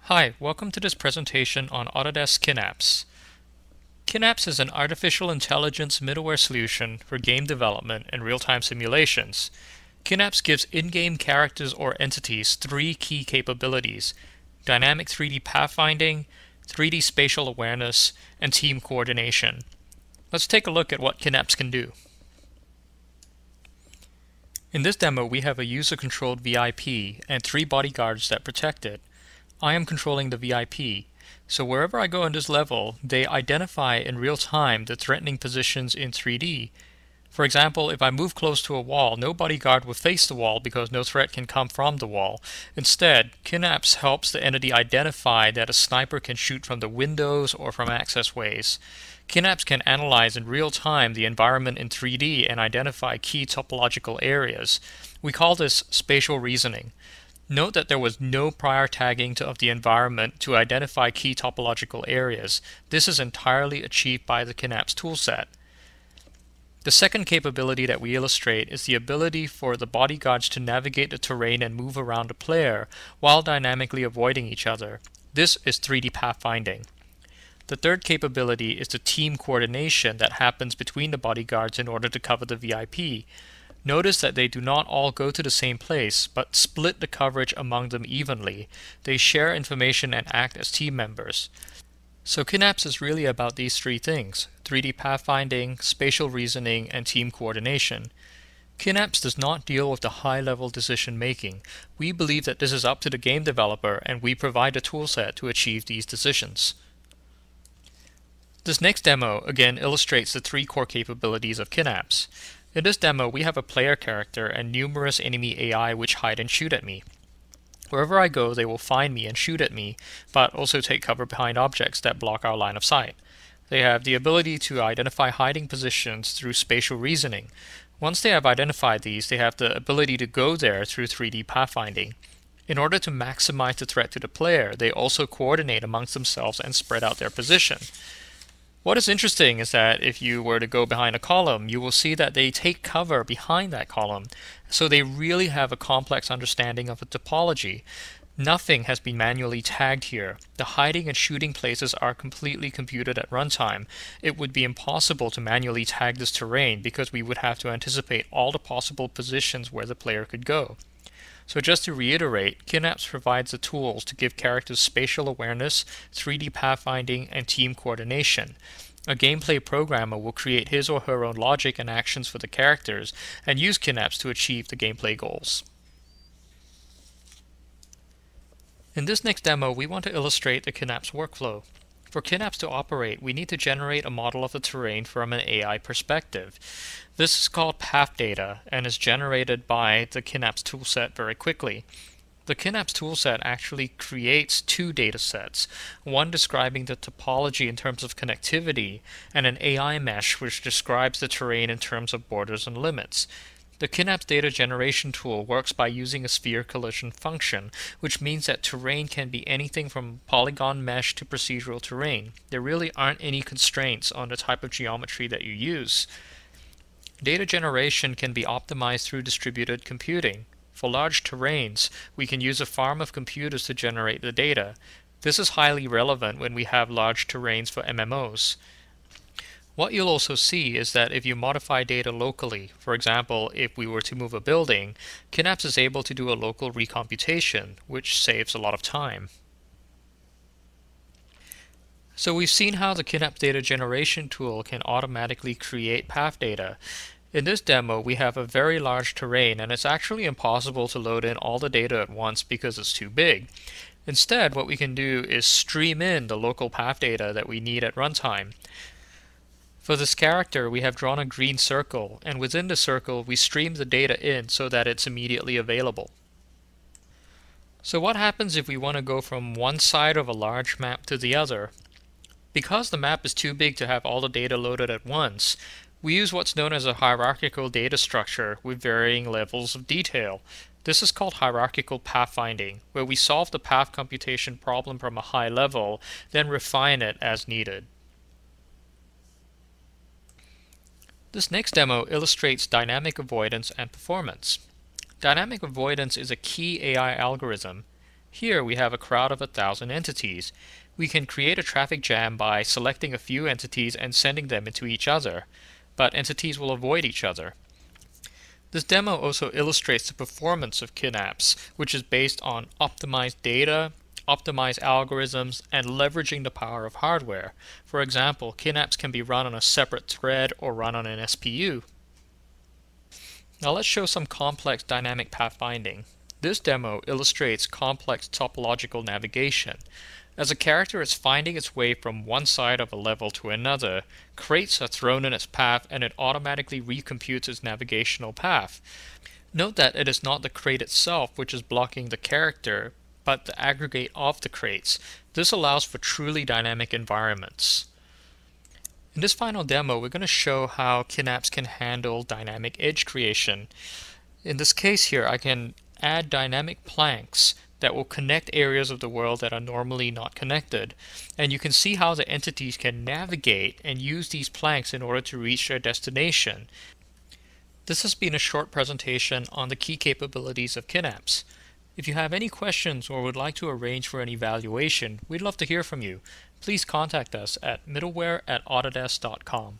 Hi, welcome to this presentation on Autodesk KinApps. KinApps is an artificial intelligence middleware solution for game development and real-time simulations. KinApps gives in-game characters or entities three key capabilities: dynamic 3D pathfinding, 3D spatial awareness, and team coordination. Let's take a look at what KinApps can do. In this demo, we have a user-controlled VIP and three bodyguards that protect it. I am controlling the VIP, so wherever I go on this level, they identify in real time the threatening positions in 3D. For example, if I move close to a wall, no bodyguard will face the wall because no threat can come from the wall. Instead, KinApps helps the entity identify that a sniper can shoot from the windows or from accessways. KinApps can analyze in real time the environment in 3D and identify key topological areas. We call this spatial reasoning. Note that there was no prior tagging of the environment to identify key topological areas. This is entirely achieved by the KinApps toolset. The second capability that we illustrate is the ability for the bodyguards to navigate the terrain and move around the player while dynamically avoiding each other. This is 3D pathfinding. The third capability is the team coordination that happens between the bodyguards in order to cover the VIP. Notice that they do not all go to the same place, but split the coverage among them evenly. They share information and act as team members. So KinApps is really about these three things: 3D pathfinding, spatial reasoning, and team coordination. KinApps does not deal with the high-level decision making. We believe that this is up to the game developer, and we provide a toolset to achieve these decisions. This next demo again illustrates the three core capabilities of KinApps. In this demo, we have a player character and numerous enemy AI which hide and shoot at me. Wherever I go, they will find me and shoot at me, but also take cover behind objects that block our line of sight. They have the ability to identify hiding positions through spatial reasoning. Once they have identified these, they have the ability to go there through 3D pathfinding. In order to maximize the threat to the player, they also coordinate amongst themselves and spread out their position. What is interesting is that if you were to go behind a column, you will see that they take cover behind that column. So they really have a complex understanding of the topology. Nothing has been manually tagged here. The hiding and shooting places are completely computed at runtime. It would be impossible to manually tag this terrain because we would have to anticipate all the possible positions where the player could go. So just to reiterate, KinApps provides the tools to give characters spatial awareness, 3D pathfinding, and team coordination. A gameplay programmer will create his or her own logic and actions for the characters and use KinApps to achieve the gameplay goals. In this next demo, we want to illustrate the KinApps workflow. For KinApps to operate, we need to generate a model of the terrain from an AI perspective. This is called path data and is generated by the KinApps toolset very quickly. The KinApps toolset actually creates two datasets, one describing the topology in terms of connectivity, and an AI mesh which describes the terrain in terms of borders and limits. The KinApps data generation tool works by using a sphere collision function, which means that terrain can be anything from polygon mesh to procedural terrain. There really aren't any constraints on the type of geometry that you use. Data generation can be optimized through distributed computing. For large terrains, we can use a farm of computers to generate the data. This is highly relevant when we have large terrains for MMOs. What you'll also see is that if you modify data locally, for example, if we were to move a building, KinApps is able to do a local recomputation, which saves a lot of time. So we've seen how the KinApps data generation tool can automatically create path data. In this demo, we have a very large terrain, and it's actually impossible to load in all the data at once because it's too big. Instead, what we can do is stream in the local path data that we need at runtime. For this character, we have drawn a green circle, and within the circle, we stream the data in so that it's immediately available. So what happens if we want to go from one side of a large map to the other? Because the map is too big to have all the data loaded at once, we use what's known as a hierarchical data structure with varying levels of detail. This is called hierarchical pathfinding, where we solve the path computation problem from a high level, then refine it as needed. This next demo illustrates dynamic avoidance and performance. Dynamic avoidance is a key AI algorithm. Here we have a crowd of 1,000 entities. We can create a traffic jam by selecting a few entities and sending them into each other, but entities will avoid each other. This demo also illustrates the performance of QNAPs, which is based on optimized data, optimized algorithms, and leveraging the power of hardware. For example, QNAPs can be run on a separate thread or run on an SPU. Now let's show some complex dynamic pathfinding. This demo illustrates complex topological navigation. As a character is finding its way from one side of a level to another, crates are thrown in its path and it automatically recomputes its navigational path. Note that it is not the crate itself which is blocking the character, but the aggregate of the crates. This allows for truly dynamic environments. In this final demo, we're going to show how QNAPs can handle dynamic edge creation. In this case here, I can add dynamic planks that will connect areas of the world that are normally not connected. And you can see how the entities can navigate and use these planks in order to reach their destination. This has been a short presentation on the key capabilities of QNAPs. If you have any questions or would like to arrange for an evaluation, we'd love to hear from you. Please contact us at middleware@autodesk.com.